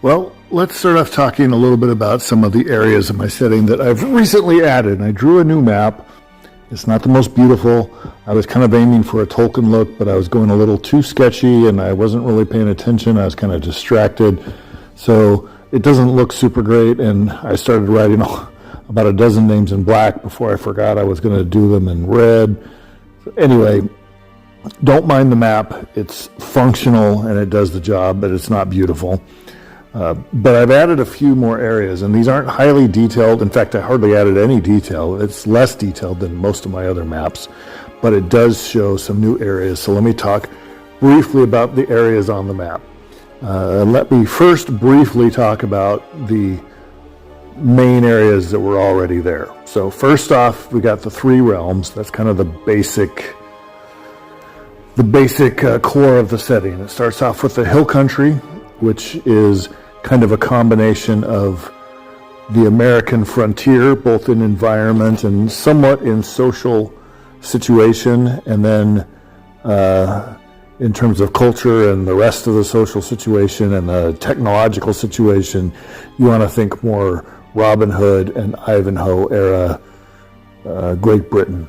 Well, let's start off talking a little bit about some of the areas of my setting that I've recently added. I drew a new map. It's not the most beautiful. I was kind of aiming for a Tolkien look, but I was going a little too sketchy and I wasn't really paying attention. I was kind of distracted. So it doesn't look super great, and I started writing about a dozen names in black before I forgot I was going to do them in red. Anyway, don't mind the map. It's functional and it does the job, but it's not beautiful. But I've added a few more areas, and these aren't highly detailed. In fact, I hardly added any detail. It's less detailed than most of my other maps, but it does show some new areas. So let me talk briefly about the areas on the map. Let me first briefly talk about the main areas that were already there. So first off, we got the three realms. That's kind of the basic core of the setting. It starts off with the hill country, which is kind of a combination of the American frontier, both in environment and somewhat in social situation, and then in terms of culture and the rest of the social situation and the technological situation, you want to think more Robin Hood and Ivanhoe era Great Britain.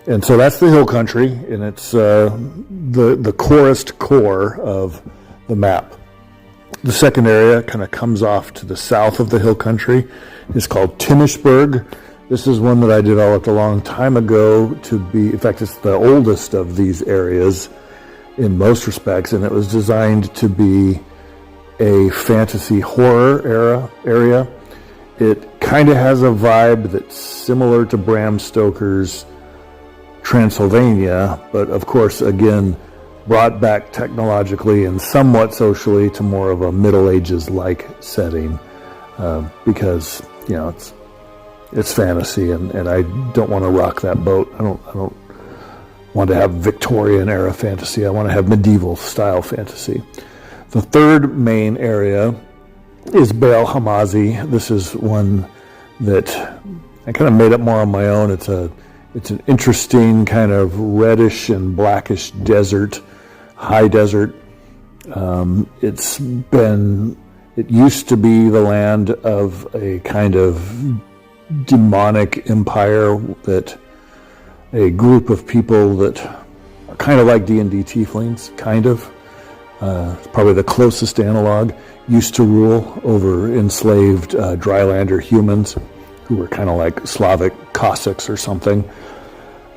And so that's the hill country, and it's the corest core of the map. The second area kind of comes off to the south of the hill country. It's called Timmishburg. This is one that I developed a long time ago to be, in fact, it's the oldest of these areas in most respects, and it was designed to be a fantasy horror area. It kind of has a vibe that's similar to Bram Stoker's Transylvania, but of course, again, brought back technologically and somewhat socially to more of a Middle Ages-like setting, because it's fantasy, and I don't want to rock that boat. I don't want to have Victorian era fantasy. I want to have medieval style fantasy. The third main area is Baal Hamazi. This is one that I kind of made up more on my own. It's an interesting kind of reddish and blackish desert, high desert. It used to be the land of a kind of demonic empire, that a group of people that are kind of like D&D tieflings, kind of. It's probably the closest analog, used to rule over enslaved drylander humans who were kind of like Slavic Cossacks or something.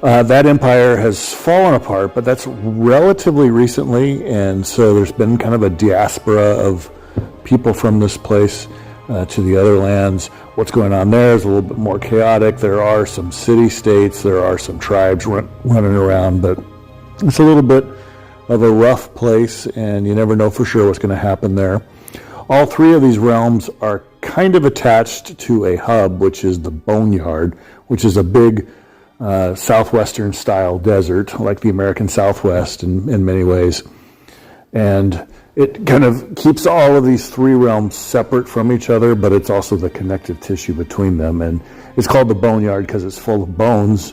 That empire has fallen apart, but that's relatively recently, and so there's been kind of a diaspora of people from this place to the other lands. What's going on there is a little bit more chaotic. There are some city-states, there are some tribes running around, but it's a little bit of a rough place, and you never know for sure what's going to happen there. All three of these realms are kind of attached to a hub, which is the Boneyard, which is a big southwestern style desert, like the American Southwest in many ways. And it kind of keeps all of these three realms separate from each other, but it's also the connective tissue between them. And it's called the Boneyard because it's full of bones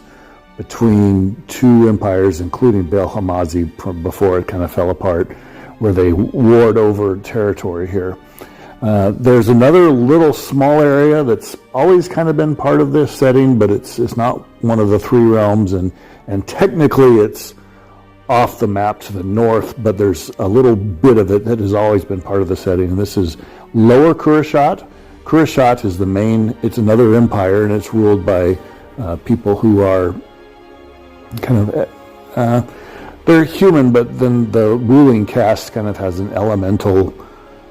between two empires, including Baal Hamazi, before it kind of fell apart, where they warred over territory here. There's another little small area that's always kind of been part of this setting, but it's not one of the three realms, and technically it's off the map to the north, but there's a little bit of it that has always been part of the setting, and this is Lower Kurashat. Kurashat is it's another empire, and it's ruled by people who are kind of, they're human, but then the ruling caste kind of has an elemental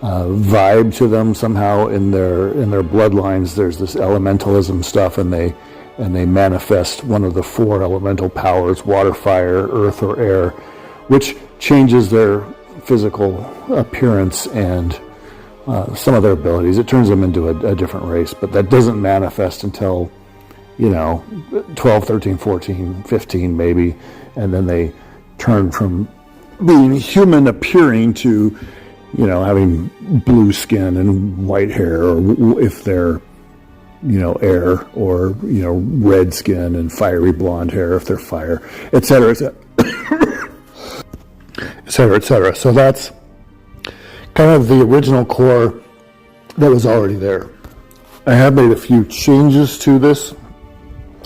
vibe to them somehow. In their bloodlines there's this elementalism stuff, and they manifest one of the four elemental powers: water, fire, earth, or air, which changes their physical appearance and some of their abilities. It turns them into a different race, but that doesn't manifest until 12, 13, 14, 15 maybe, and then they turn from being human appearing to having blue skin and white hair, or if they're air, or red skin and fiery blonde hair if they're fire, etc., etc., etc. So that's kind of the original core that was already there. I have made a few changes to this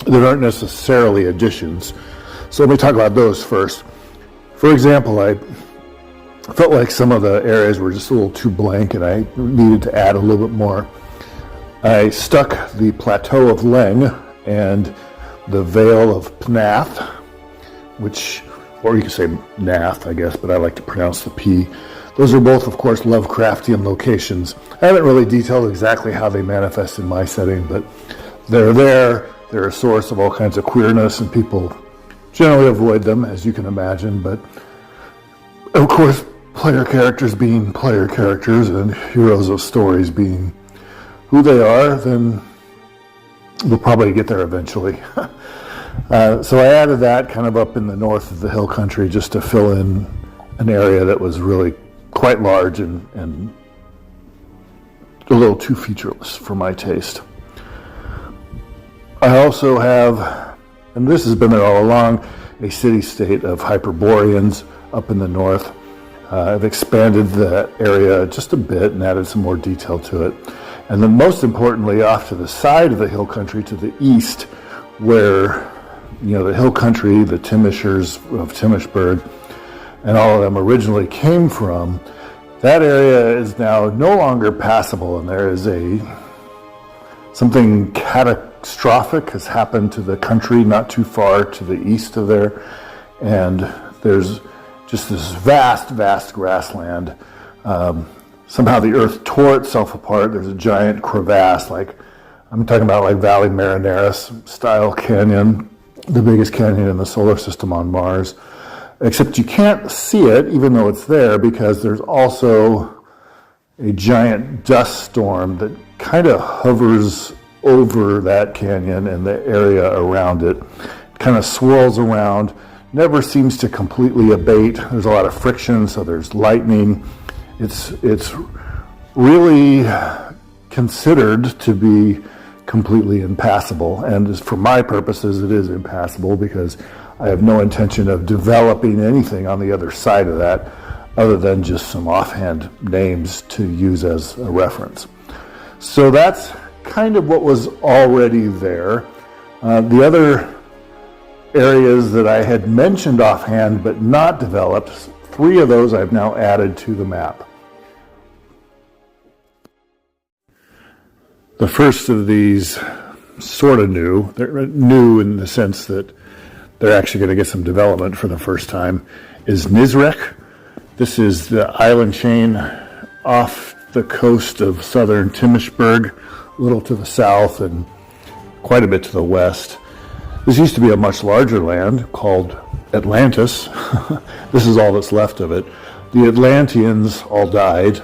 that aren't necessarily additions. So let me talk about those first. For example, I felt like some of the areas were just a little too blank and I needed to add a little bit more. I stuck the Plateau of Leng and the Vale of Pnath, which, or you can say Nath, I guess, but I like to pronounce the P. Those are both, of course, Lovecraftian locations. I haven't really detailed exactly how they manifest in my setting, but they're there. They're a source of all kinds of queerness, and people generally avoid them, as you can imagine. But, of course, player characters being player characters and heroes of stories being who they are, then we'll probably get there eventually. So I added that kind of up in the north of the hill country just to fill in an area that was really quite large and a little too featureless for my taste. I also have, and this has been there all along, a city-state of Hyperboreans up in the north. I've expanded the area just a bit and added some more detail to it. And then most importantly, off to the side of the hill country to the east, where, you know, the hill country, the Timishers of Timishburg, and all of them originally came from, that area is now no longer passable, and there is something catastrophic has happened to the country not too far to the east of there, and there's just this vast grassland. Somehow the earth tore itself apart. There's a giant crevasse, like I'm talking about like Valley Marineris style canyon, the biggest canyon in the solar system on Mars. Except you can't see it, even though it's there, because there's also a giant dust storm that kind of hovers over that canyon and the area around it. It kind of swirls around, never seems to completely abate. There's a lot of friction, so there's lightning. It's really considered to be completely impassable, and for my purposes it is impassable because I have no intention of developing anything on the other side of that other than just some offhand names to use as a reference. So that's kind of what was already there. The other areas that I had mentioned offhand but not developed, 3 of those I've now added to the map. The first of these, sort of new. They're new in the sense that they're actually going to get some development for the first time, is Nizrek. This is the island chain off the coast of southern Timishburg, a little to the south and quite a bit to the west. This used to be a much larger land called Atlantis. This is all that's left of it. The Atlanteans all died,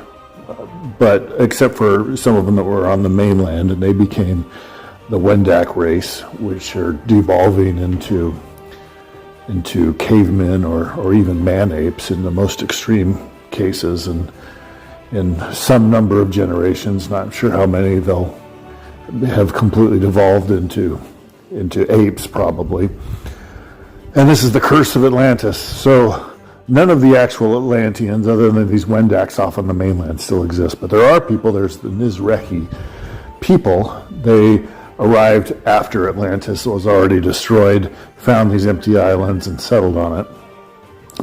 but except for some of them that were on the mainland, and they became the Wendak race, which are devolving into cavemen or even man-apes in the most extreme cases, and in some number of generations, not sure how many, they'll have completely devolved into apes probably. And this is the curse of Atlantis. So none of the actual Atlanteans, other than these Wendaks off on the mainland, still exist. But there are people. There's the Nizreki people. They arrived after Atlantis was already destroyed, found these empty islands and settled on it,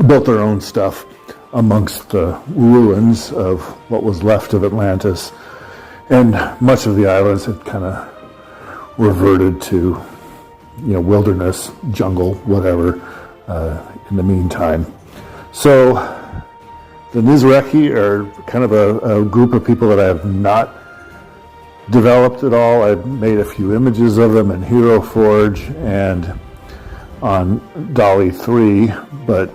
built their own stuff amongst the ruins of what was left of Atlantis, and much of the islands had kind of reverted to, wilderness, jungle, whatever, in the meantime. So the Nizreki are kind of a group of people that I have not developed at all. I've made a few images of them in Hero Forge and on Dolly 3, but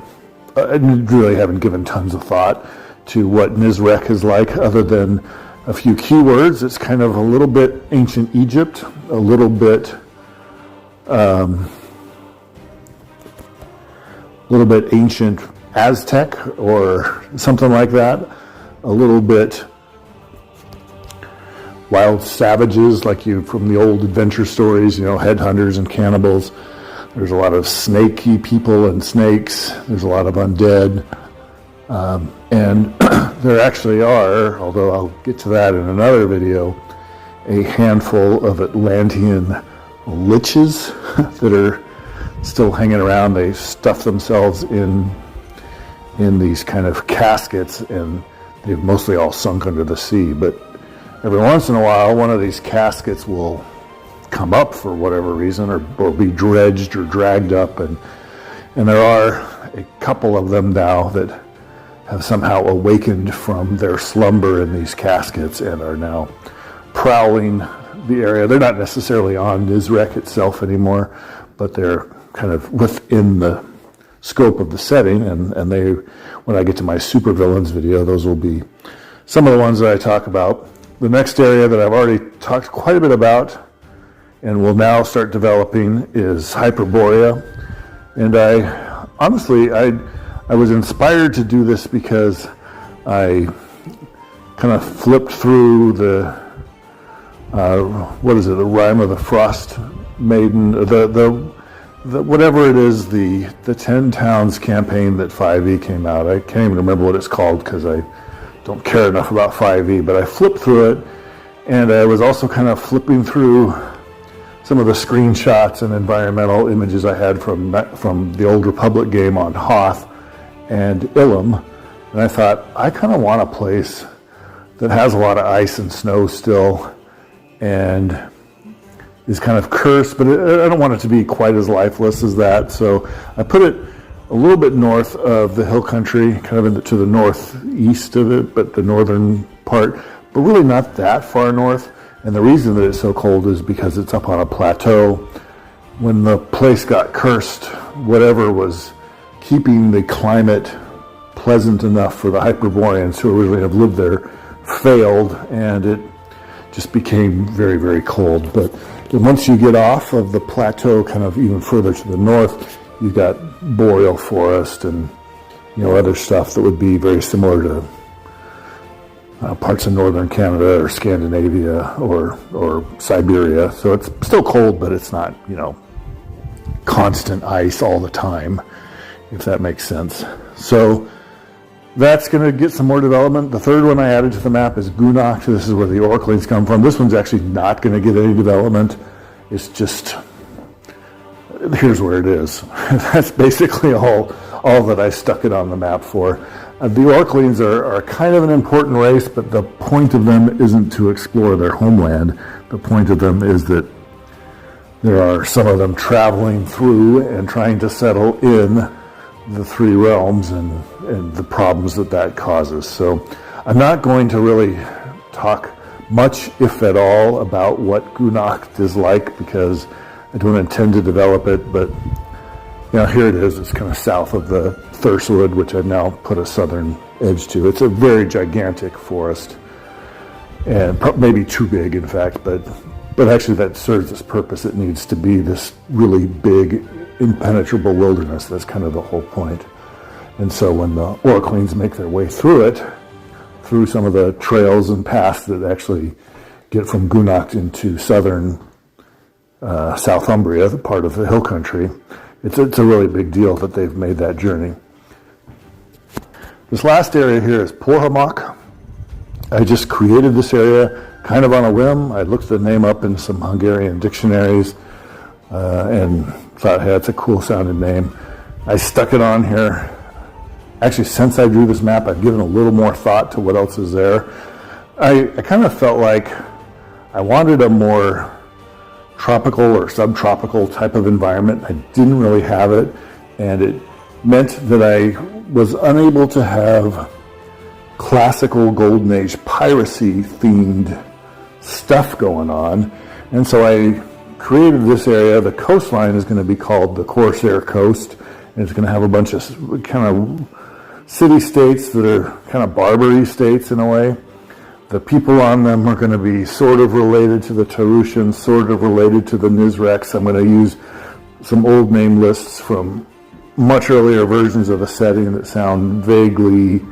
I really haven't given tons of thought to what Nizrek is like other than a few keywords. It's kind of a little bit ancient Egypt, a little bit ancient Aztec or something like that, a little bit wild savages like you from the old adventure stories, headhunters and cannibals. There's a lot of snaky people and snakes. There's a lot of undead. And there actually are, although I'll get to that in another video, a handful of Atlantean liches that are still hanging around. They stuff themselves in these kind of caskets, and they've mostly all sunk under the sea. But every once in a while, one of these caskets will come up for whatever reason, or be dredged or dragged up, and there are a couple of them now that have somehow awakened from their slumber in these caskets and are now prowling the area. They're not necessarily on Nizrek itself anymore, but they're kind of within the scope of the setting, and they, when I get to my supervillains video, those will be some of the ones that I talk about. The next area that I've already talked quite a bit about and will now start developing is Hyperborea. And I honestly was inspired to do this because I kind of flipped through the the Rime of the Frost Maiden, the whatever it is, the 10 Towns campaign that 5e came out. I can't even remember what it's called because I don't care enough about 5e, but I flipped through it, and I was also kind of flipping through some of the screenshots and environmental images I had from the Old Republic game on Hoth and Ilum, and I thought, I kind of want a place that has a lot of ice and snow still, and is kind of cursed, but I don't want it to be quite as lifeless as that, so I put it a little bit north of the hill country, kind of to the northeast of it, but the northern part, but really not that far north. And the reason that it's so cold is because it's up on a plateau. When the place got cursed, whatever was keeping the climate pleasant enough for the Hyperboreans who originally have lived there failed, and it just became very, very cold. But once you get off of the plateau, kind of even further to the north, you've got boreal forest and other stuff that would be very similar to parts of northern Canada or Scandinavia or Siberia. So it's still cold, but it's not, constant ice all the time, if that makes sense. So that's going to get some more development. The third one I added to the map is Gunok. This is where the Orklings come from. This one's actually not going to get any development. It's just, here's where it is. That's basically all that I stuck it on the map for. The Orklings are kind of an important race, but the point of them isn't to explore their homeland. The point of them is that there are some of them traveling through and trying to settle in the three realms and the problems that causes. So I'm not going to really talk much, if at all, about what Gunok is like, because I don't intend to develop it, but here it is. It's kind of south of the Thursewood, which I've now put a southern edge to. It's a very gigantic forest, and maybe too big, in fact, but actually that serves its purpose. It needs to be this really big, impenetrable wilderness. That's kind of the whole point. And so when the Orklings make their way through it, through some of the trails and paths that actually get from Gunok into southern Southumbria, the part of the hill country, it's a really big deal that they've made that journey. This last area here is Porok. I just created this area kind of on a whim. I looked the name up in some Hungarian dictionaries and thought, hey, that's a cool sounding name. I stuck it on here. Actually, since I drew this map, I've given a little more thought to what else is there. I kind of felt like I wanted a more tropical or subtropical type of environment. I didn't really have it, and it meant that I was unable to have classical Golden Age piracy themed stuff going on, and so I created this area. The coastline is going to be called the Corsair Coast, and it's going to have a bunch of kind of city-states that are kind of Barbary states in a way. The people on them are going to be sort of related to the Tarushans, sort of related to the Nizreks. I'm going to use some old name lists from much earlier versions of the setting that sound vaguely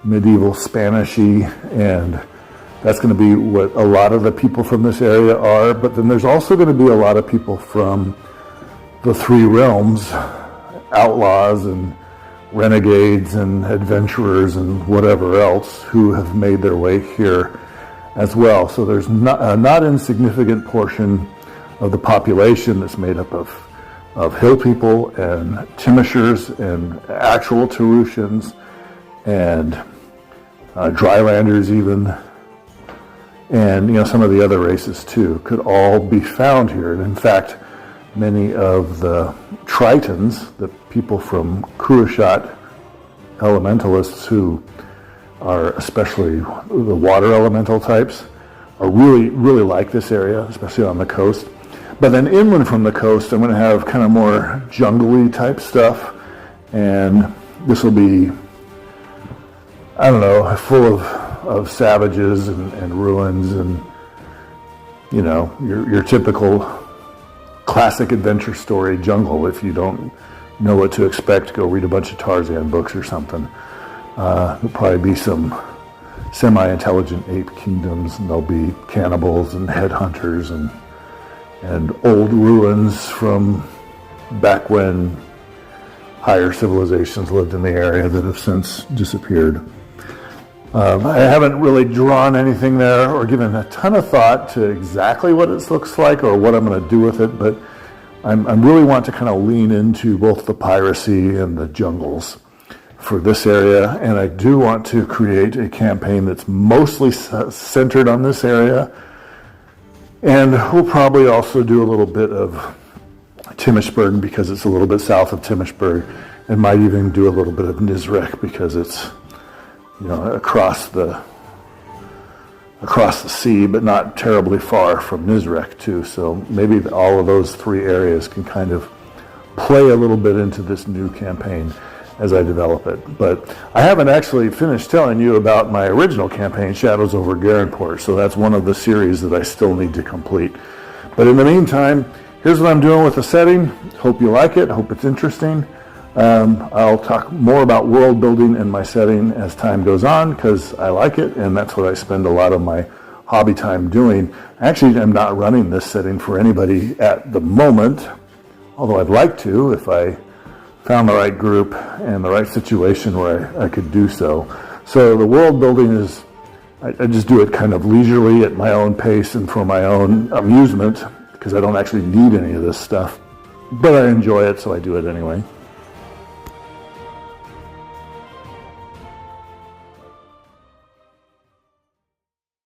medieval Spanishy, and that's going to be what a lot of the people from this area are. But then there's also going to be a lot of people from the three realms, outlaws and renegades and adventurers and whatever else who have made their way here as well. So there's a not insignificant portion of the population that's made up of hill people and Timishers and actual Tarushans and drylanders even, and some of the other races too could all be found here. And in fact, many of the Tritons, the people from Kurashat elementalists who are especially the water elemental types, are really like this area, especially on the coast. But then inland from the coast, I'm going to have kind of more jungly type stuff, and this will be, I don't know, full of savages and ruins and, your typical classic adventure story jungle. If you don't know what to expect, go read a bunch of Tarzan books or something. There'll probably be some semi-intelligent ape kingdoms, and there'll be cannibals and headhunters and old ruins from back when higher civilizations lived in the area that have since disappeared. I haven't really drawn anything there or given a ton of thought to exactly what it looks like or what I'm going to do with it, but I really want to kind of lean into both the piracy and the jungles for this area, and I do want to create a campaign that's mostly centered on this area, and we'll probably also do a little bit of Timishburg because it's a little bit south of Timishburg, and might even do a little bit of Nizrek because it's across the sea, but not terribly far from Nizrek too. So maybe all of those three areas can kind of play a little bit into this new campaign as I develop it. But I haven't actually finished telling you about my original campaign, Shadows over Garenport, so that's one of the series that I still need to complete. But in the meantime, here's what I'm doing with the setting. Hope you like it. Hope it's interesting. I'll talk more about world building and my setting as time goes on because I like it, and that's what I spend a lot of my hobby time doing. Actually, I'm not running this setting for anybody at the moment, although I'd like to if I found the right group and the right situation where I could do so. So the world building is, I just do it kind of leisurely at my own pace and for my own amusement because I don't actually need any of this stuff, but I enjoy it, so I do it anyway.